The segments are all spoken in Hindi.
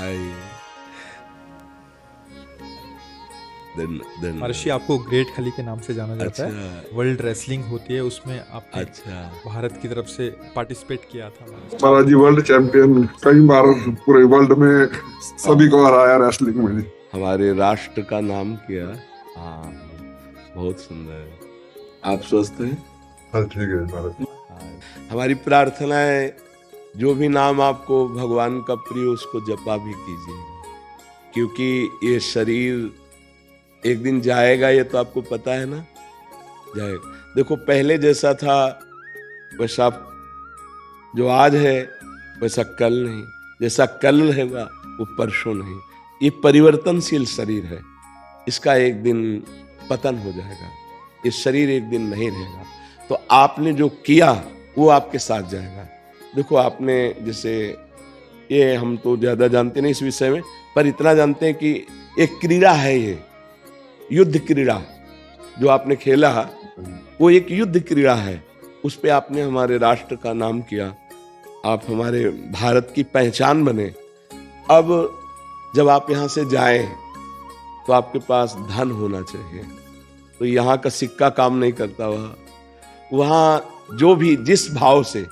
आइए। then महर्षि, आपको ग्रेट खली के नाम से जाना जाता है। अच्छा वर्ल्ड रेसलिंग होती है, उसमें आपने अच्छा भारत की तरफ से पार्टिसिपेट किया था। महाराज जी वर्ल्ड चैंपियन कई बार पूरे वर्ल्ड में सभी को हराया रेसलिंग में। हमारे राष्ट्र का नाम किया। हाँ, बहुत सुंदर। आप स्वस्थ हैं? हाँ ठीक है महाराज। हाँ। हमारी प्रार्थना है, जो भी नाम आपको भगवान का प्रिय उसको जपा भी कीजिए, क्योंकि ये शरीर एक दिन जाएगा, ये तो आपको पता है ना, जाएगा। देखो, पहले जैसा था वैसा जो आज है वैसा कल नहीं, जैसा कल रहेगा वो परसों नहीं। ये परिवर्तनशील शरीर है, इसका एक दिन पतन हो जाएगा, ये शरीर एक दिन नहीं रहेगा। तो आपने जो किया वो आपके साथ जाएगा। देखो, आपने जैसे, ये हम तो ज्यादा जानते नहीं इस विषय में, पर इतना जानते हैं कि एक क्रीड़ा है, ये युद्ध क्रीड़ा जो आपने खेला वो एक युद्ध क्रीड़ा है। उस पे आपने हमारे राष्ट्र का नाम किया, आप हमारे भारत की पहचान बने। अब जब आप यहाँ से जाएं तो आपके पास धन होना चाहिए। तो यहाँ का सिक्का काम नहीं करता, वहाँ जो भी जिस भाव से,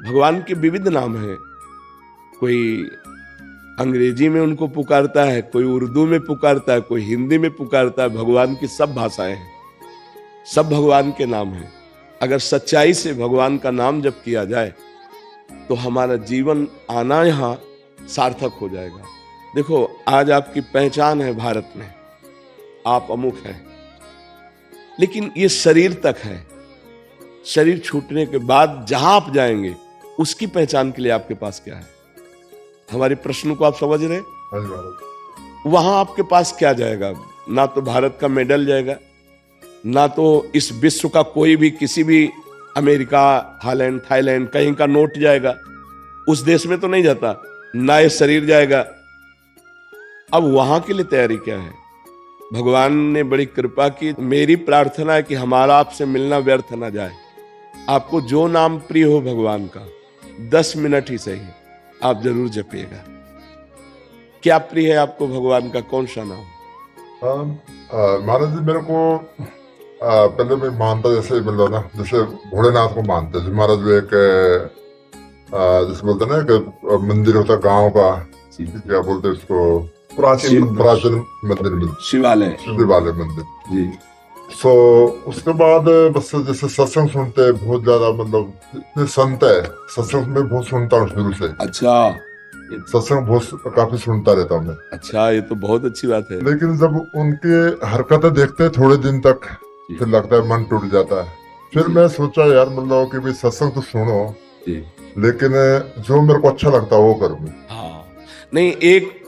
भगवान के विविध नाम हैं, कोई अंग्रेजी में उनको पुकारता है, कोई उर्दू में पुकारता है, कोई हिंदी में पुकारता है। भगवान की सब भाषाएं हैं, सब भगवान के नाम हैं। अगर सच्चाई से भगवान का नाम जप किया जाए तो हमारा जीवन आना यहाँ सार्थक हो जाएगा। देखो, आज आपकी पहचान है भारत में, आप अमुक हैं, लेकिन ये शरीर तक है। शरीर छूटने के बाद जहां आप जाएंगे उसकी पहचान के लिए आपके पास क्या है? हमारे प्रश्न को आप समझ रहे? हाँ जी महाराज। वहां आपके पास क्या जाएगा? ना तो भारत का मेडल जाएगा, ना तो इस विश्व का कोई भी, किसी भी अमेरिका, हालैंड, थाईलैंड कहीं का नोट जाएगा, उस देश में तो नहीं जाता, ना ये शरीर जाएगा। अब वहां के लिए तैयारी क्या है? भगवान ने बड़ी कृपा की। मेरी प्रार्थना है कि हमारा आपसे मिलना व्यर्थ ना जाए। आपको जो नाम प्रिय हो भगवान का, 10 मिनट ही सही आप जरूर जपिएगा। क्या प्रिय है आपको भगवान का, कौन सा नाम? महाराज जी, मेरे को पहले मैं मानता, जैसे मतलब ना, जैसे भोलेनाथ को मानते थे महाराज। वो एक जैसे बोलते ना कि मंदिर होता गांव का, क्या बोलते हैं उसको, प्राचीन मंदिर, शिवालय मंदिर जी। सो उसके बाद बस जैसे सत्संग सुनते हैं बहुत ज्यादा, मतलब इतने संत है, सत्संग में बहुत सुनता हूँ शुरू से। अच्छा, सत्संग बहुत काफी सुनता रहता हूँ मैं। अच्छा, ये तो बहुत अच्छी बात है। लेकिन जब उनके हरकतें देखते हैं थोड़े दिन तक, फिर लगता है मन टूट जाता है। फिर मैं सोचा यार, मतलब कि भाई सत्संग तो सुनो, लेकिन जो मेरे को अच्छा लगता है वो करूँगा। हाँ, नहीं,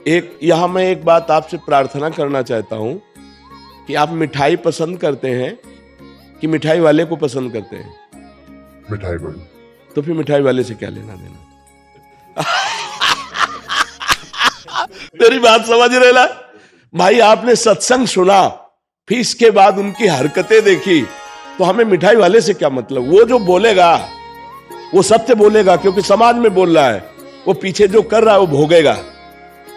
एक यहाँ मैं एक बात आपसे प्रार्थना करना चाहता हूँ कि आप मिठाई पसंद करते हैं कि मिठाई वाले को पसंद करते हैं? मिठाई को। तो फिर मिठाई वाले से क्या लेना देना? तेरी बात समझ रहे ना भाई? आपने सत्संग सुना, फिर इसके बाद उनकी हरकतें देखी, तो हमें मिठाई वाले से क्या मतलब? वो जो बोलेगा वो सत्य बोलेगा, क्योंकि समाज में बोल रहा है। वो पीछे जो कर रहा है वो भोगेगा,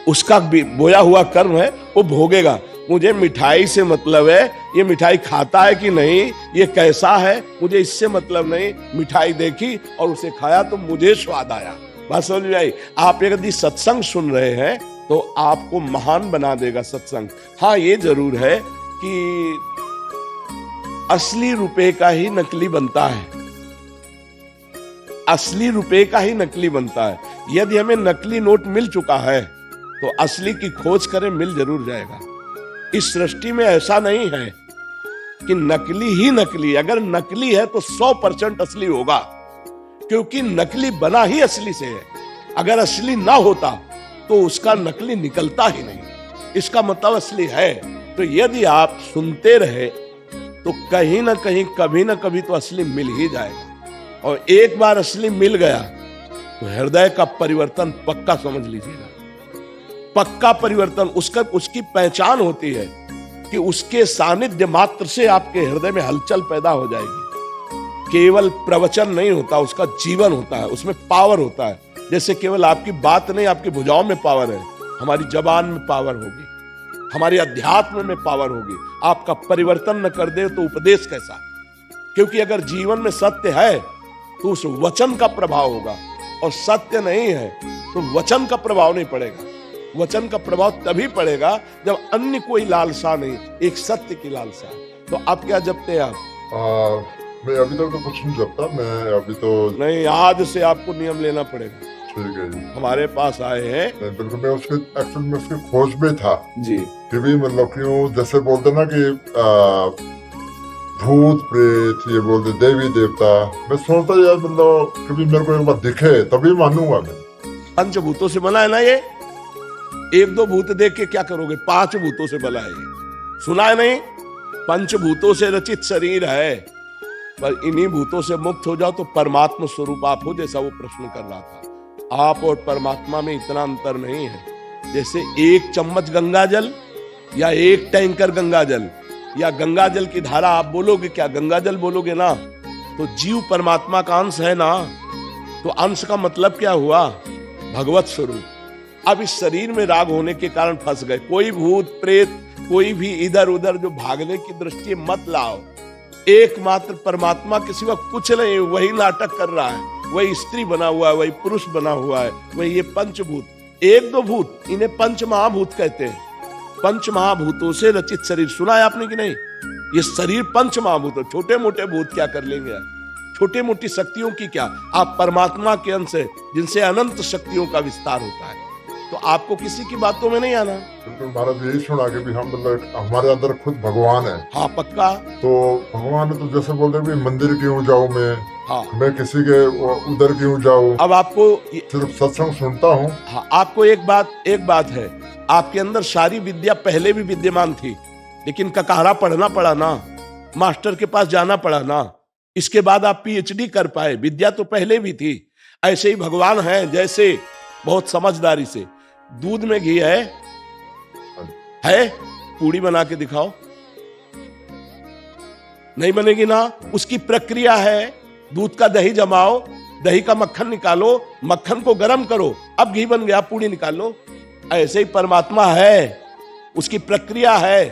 उसका बोया हुआ कर्म है, वो भोगेगा। मुझे मिठाई से मतलब है, ये मिठाई खाता है कि नहीं, ये कैसा है, मुझे इससे मतलब नहीं। मिठाई देखी और उसे खाया तो मुझे स्वाद आया। बात समझ में आई? आप यदि सत्संग सुन रहे हैं तो आपको महान बना देगा सत्संग। हाँ, ये जरूर है कि असली रुपए का ही नकली बनता है, असली रुपए का ही नकली बनता है। यदि हमें नकली नोट मिल चुका है तो असली की खोज करें, मिल जरूर जाएगा। इस सृष्टि में ऐसा नहीं है कि नकली ही नकली। अगर नकली है तो 100% असली होगा, क्योंकि नकली बना ही असली से है। अगर असली ना होता तो उसका नकली निकलता ही नहीं। इसका मतलब असली है। तो यदि आप सुनते रहे तो कहीं ना कहीं, कभी ना कभी तो असली मिल ही जाएगा। और एक बार असली मिल गया तो हृदय का परिवर्तन पक्का समझ लीजिएगा, पक्का परिवर्तन। उसकी पहचान होती है कि उसके सानिध्य मात्र से आपके हृदय में हलचल पैदा हो जाएगी। केवल प्रवचन नहीं होता, उसका जीवन होता है, उसमें पावर होता है। जैसे केवल आपकी बात नहीं, आपकी भुजाओं में पावर है, हमारी जबान में पावर होगी, हमारे अध्यात्म में पावर होगी। आपका परिवर्तन न कर दे तो उपदेश कैसा? क्योंकि अगर जीवन में सत्य है तो उस वचन का प्रभाव होगा, और सत्य नहीं है तो वचन का प्रभाव नहीं पड़ेगा। वचन का प्रभाव तभी पड़ेगा जब अन्य कोई लालसा नहीं, एक सत्य की लालसा। तो आप क्या जपते हैं आप? मैं अभी तक तो कुछ नहीं जपता, मैं अभी तो नहीं, आज से आपको नियम लेना पड़ेगा। ठीक है जी। हमारे पास आए हैं। बिल्कुल, मैं उसके एक्चुअल में उसकी खोज में था जी कि भी मतलब क्यों, जैसे बोलते ना कि भूत प्रेत, ये बोलते देवी देवता, मैं सोचता यार मतलब कभी मेरे को एक बार दिखे तभी मानूंगा मैं। पंचभूतों से बना है ना ये, एक दो भूत देख के क्या करोगे? 5 भूतों से बना है ये, सुना है नहीं? पंचभूतों से रचित शरीर है, पर इन्हीं भूतों से मुक्त हो जाओ तो परमात्मा स्वरूप आप हो, जैसा वो प्रश्न कर रहा था। आप और परमात्मा में इतना अंतर नहीं है। जैसे 1 चम्मच गंगा जल या 1 टैंकर गंगा जल या गंगा जल की धारा, आप बोलोगे क्या? गंगा जल बोलोगे ना, तो जीव परमात्मा का अंश है ना, तो अंश का मतलब क्या हुआ? भगवत स्वरूप। अब इस शरीर में राग होने के कारण फंस गए। कोई भूत प्रेत, कोई भी इधर उधर जो भागने की दृष्टि मत लाओ। एकमात्र परमात्मा के सिवा कुछ नहीं, वही नाटक कर रहा है, वही स्त्री बना हुआ है, वही पुरुष बना हुआ है, वही ये पंचभूत। 1-2 भूत, इन्हें पंच महाभूत कहते हैं। पंच महाभूतों से रचित शरीर, सुना है आपने कि नहीं? ये शरीर पंच महाभूत है। छोटे मोटे भूत क्या कर लेंगे? छोटे मोटी शक्तियों की क्या? आप परमात्मा के अंश है, जिनसे अनंत शक्तियों का विस्तार होता है। तो आपको किसी की बातों में नहीं आना। बिल्कुल, महाराज यही सुना कि भी हम मतलब हमारे अंदर खुद भगवान है। हाँ पक्का। तो भगवान है, तो जैसे बोलते हैं मंदिर क्यों जाऊं मैं? हाँ, मैं किसी के उधर क्यों जाऊं? अब आपको सिर्फ सत्संग सुनता हूँ। हाँ, आपको एक बात है, आपके अंदर सारी विद्या पहले भी विद्यमान थी, लेकिन ककारा पढ़ना पड़ा ना, मास्टर के पास जाना पड़ा ना, इसके बाद आप PhD कर पाए। विद्या तो पहले भी थी। ऐसे ही भगवान है, जैसे बहुत समझदारी से दूध में घी है, पूड़ी बना के दिखाओ, नहीं बनेगी ना। उसकी प्रक्रिया है, दूध का दही जमाओ, दही का मक्खन निकालो, मक्खन को गर्म करो, अब घी बन गया, पूड़ी निकाल लो। ऐसे ही परमात्मा है, उसकी प्रक्रिया है।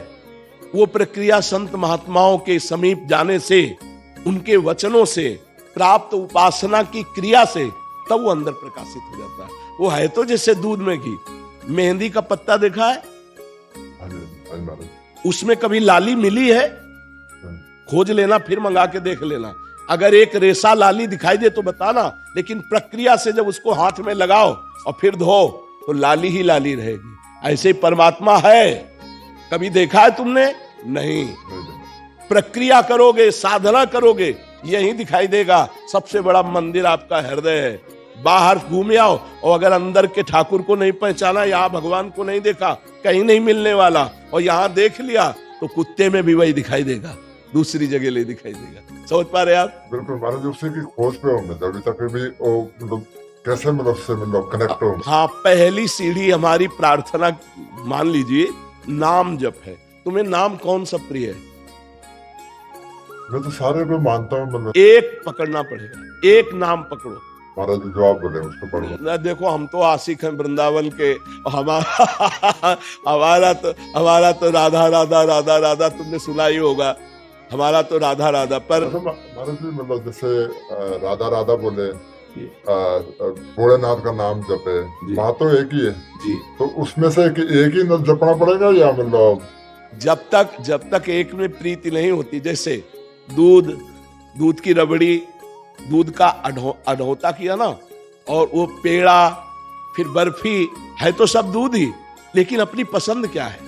वो प्रक्रिया संत महात्माओं के समीप जाने से, उनके वचनों से, प्राप्त उपासना की क्रिया से, तब वो अंदर प्रकाशित हो जाता है। वो है तो जैसे दूध में घी। मेहंदी का पत्ता देखा है? उसमें कभी लाली मिली है? खोज लेना, फिर मंगा के देख लेना। अगर एक रेशा लाली दिखाई दे तो बताना, लेकिन प्रक्रिया से जब उसको हाथ में लगाओ और फिर धो तो लाली ही लाली रहेगी। ऐसे ही परमात्मा है। कभी देखा है तुमने? नहीं। प्रक्रिया करोगे, साधना करोगे, यही दिखाई देगा। सबसे बड़ा मंदिर आपका हृदय है। बाहर घूम आओ और अगर अंदर के ठाकुर को नहीं पहचाना, यहाँ भगवान को नहीं देखा, कहीं नहीं मिलने वाला, और यहाँ देख लिया तो कुत्ते में भी वही दिखाई देगा, दूसरी जगह ले दिखाई देगा। समझ पा रहे आप? बिल्कुल महाराज, उसी की खोज पे हूँ मैं अभी तक भी। मतलब कैसे मतलब से मतलब कनेक्ट हो? हाँ, पहली सीढ़ी हमारी प्रार्थना मान लीजिए नाम जप है। तुम्हें नाम कौन सा प्रिय है? मैं तो सारे को मानता हूँ। मतलब एक पकड़ना पड़ेगा, एक नाम पकड़ो। महाराज जो आप बोले उसको पढ़ो। देखो, हम तो आशिक हैं वृंदावन के। हमारा तो राधा राधा राधा राधा, तुमने सुना ही होगा। हमारा तो राधा राधा। पर महाराज जी मतलब जैसे राधा राधा बोले, भोलेनाथ का नाम जपे, बात तो एक ही है जी। तो उसमें से एक ही न जपना पड़ेगा या मतलब? जब तक एक में प्रीति नहीं होती, जैसे दूध की रबड़ी, दूध का अढ़ोता किया ना, और वो पेड़ा, फिर बर्फी, है तो सब दूध ही, लेकिन अपनी पसंद क्या है,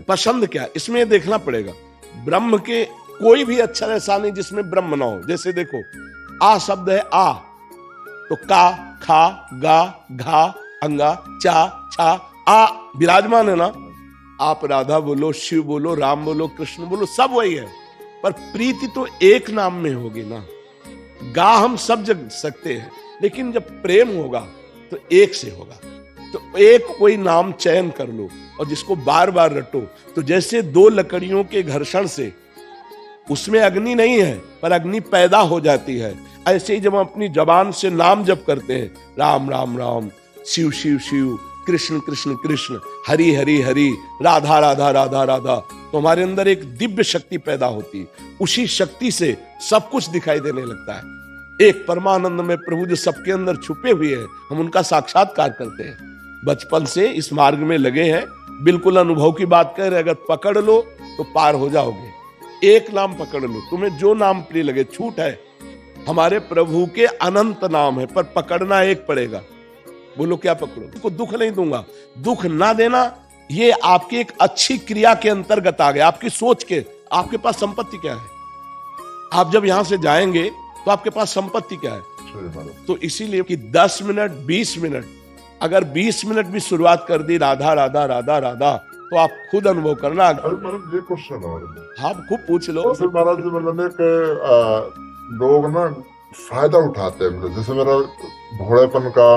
पसंद क्या है, इसमें देखना पड़ेगा। ब्रह्म के कोई भी अक्षर ऐसा नहीं जिसमें ब्रह्म ना हो। जैसे देखो, आ शब्द है, आ तो का, खा, गा, घा, अंगा, चा, छा, आ विराजमान है ना। आप राधा बोलो, शिव बोलो, राम बोलो, कृष्ण बोलो, सब वही है, पर प्रीति तो एक नाम में होगी ना। गा हम सब जग सकते हैं, लेकिन जब प्रेम होगा तो एक से होगा। तो एक कोई नाम चयन कर लो और जिसको बार बार रटो। तो जैसे 2 लकड़ियों के घर्षण से उसमें अग्नि नहीं है, पर अग्नि पैदा हो जाती है, ऐसे ही जब हम अपनी जबान से नाम जप करते हैं, राम राम राम, शिव शिव शिव, कृष्ण कृष्ण कृष्ण, हरि हरि हरि, राधा राधा राधा राधा, तो हमारे अंदर एक दिव्य शक्ति पैदा होती है। उसी शक्ति से सब कुछ दिखाई देने लगता है। एक परमानंद में प्रभु जो सबके अंदर छुपे हुए हैं, हम उनका साक्षात्कार करते हैं। बचपन से इस मार्ग में लगे हैं, बिल्कुल अनुभव की बात कर रहे, अगर पकड़ लो तो पार हो जाओगे। एक नाम पकड़ लो, तुम्हें जो नाम प्रिय लगे, छूट है। हमारे प्रभु के अनंत नाम है, पर पकड़ना एक पड़ेगा। बोलो क्या पकड़ो? को दुख नहीं दूंगा। दुख ना देना ये आपकी एक अच्छी क्रिया के अंतर्गत आ गया, आपकी सोच के। आपके पास संपत्ति क्या है? आप जब यहां से जाएंगे तो आपके पास संपत्ति क्या है? तो इसीलिए कि 10 मिनट 20 मिनट, अगर 20 मिनट भी शुरुआत कर दी राधा राधा राधा राधा, तो आप खुद अनुभव करना। महाराज ये क्वेश्चन है, हाँ खूब पूछ लो। महाराज जी मतलब कि लोग ना फायदा उठाते हैं, मतलब जैसे मेरा भोड़ेपन का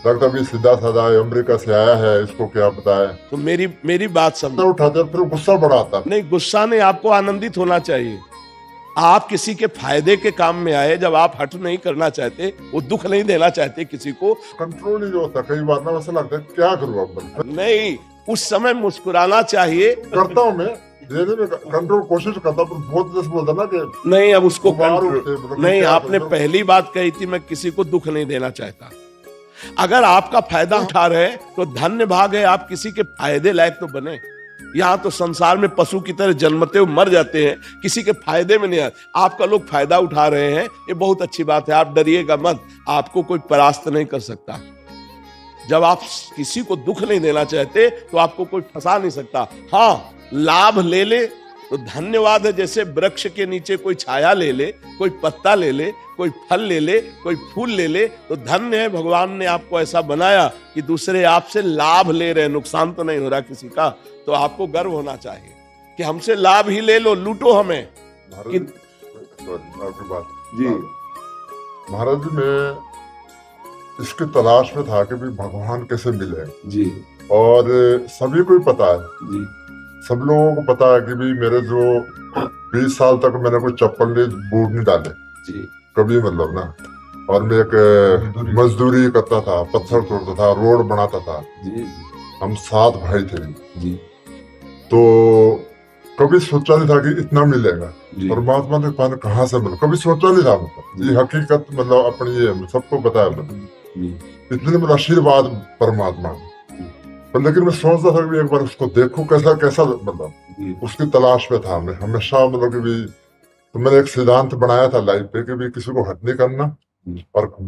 लगता भी सीधा साधा अमेरिका से आया है, इसको क्या पता है। तो मेरी बात समझो, उठाते हैं, फिर गुस्सा बढ़ाता है। नहीं, गुस्सा नहीं, आपको आनंदित होना चाहिए। आप किसी के फायदे के काम में आए, जब आप हट नहीं करना चाहते, वो दुख नहीं देना चाहते किसी को, कंट्रोल नहीं होता। कई बार ना वैसा लगता है क्या करूँ अब। नहीं, उस समय मुस्कुराना चाहिए। करता हूँ मैं, देने में कंट्रोल कोशिश करता हूँ, बहुत जैसे बोलता ना कि नहीं, अब उसको मतलब नहीं, क्या आपने करूं? पहली बात कही थी मैं किसी को दुख नहीं देना चाहता। अगर आपका फायदा उठा रहे तो धन्य भाग है, आप किसी के फायदे लायक तो बने। यहाँ तो संसार में पशु की तरह जन्मते हुए मर जाते हैं, किसी के फायदे में नहीं आते। आपका लोग फायदा उठा रहे हैं, ये बहुत अच्छी बात है, आप डरिएगा मत, आपको कोई परास्त नहीं कर सकता। जब आप किसी को दुख नहीं देना चाहते तो आपको कोई फंसा नहीं सकता। हाँ, लाभ ले ले तो धन्यवाद है। जैसे वृक्ष के नीचे कोई छाया ले ले, कोई पत्ता ले ले, कोई फल ले ले, कोई फूल ले ले, तो धन्य है, भगवान ने आपको ऐसा बनाया कि दूसरे आपसे लाभ ले रहे, नुकसान तो नहीं हो रहा किसी का। तो आपको गर्व होना चाहिए कि हमसे लाभ ही ले लो, लूटो हमें। आपकी बात जी महाराज जी, मैं इसकी तलाश में था कि भी भगवान कैसे मिले। जी और सभी को ही पता है, जी सब लोगों को पता है कि भी मेरे जो 20 साल तक मैंने कोई चप्पल नहीं, बूट नहीं डाले जी कभी, मतलब ना। और मैं एक मजदूरी करता था, पत्थर तोड़ता था, रोड बनाता था। जी हम 7 भाई थे जी तो कभी सोचा नहीं था कि इतना मिलेगा। जी। परमात्मा ने पाने कहाँ से मिला, कभी सोचा नहीं था। मतलब ये हकीकत, मतलब अपनी ये सबको पता है, मतलब इतने मेरा आशीर्वाद परमात्मा। पर लेकिन मैं सोचता था कि एक बार उसको देखूं कैसा कैसा, मतलब उसकी तलाश में था मैं हमेशा। मतलब कि भी तो मैंने एक सिद्धांत बनाया था लाइफ पे कि भी किसी को हट नहीं करना और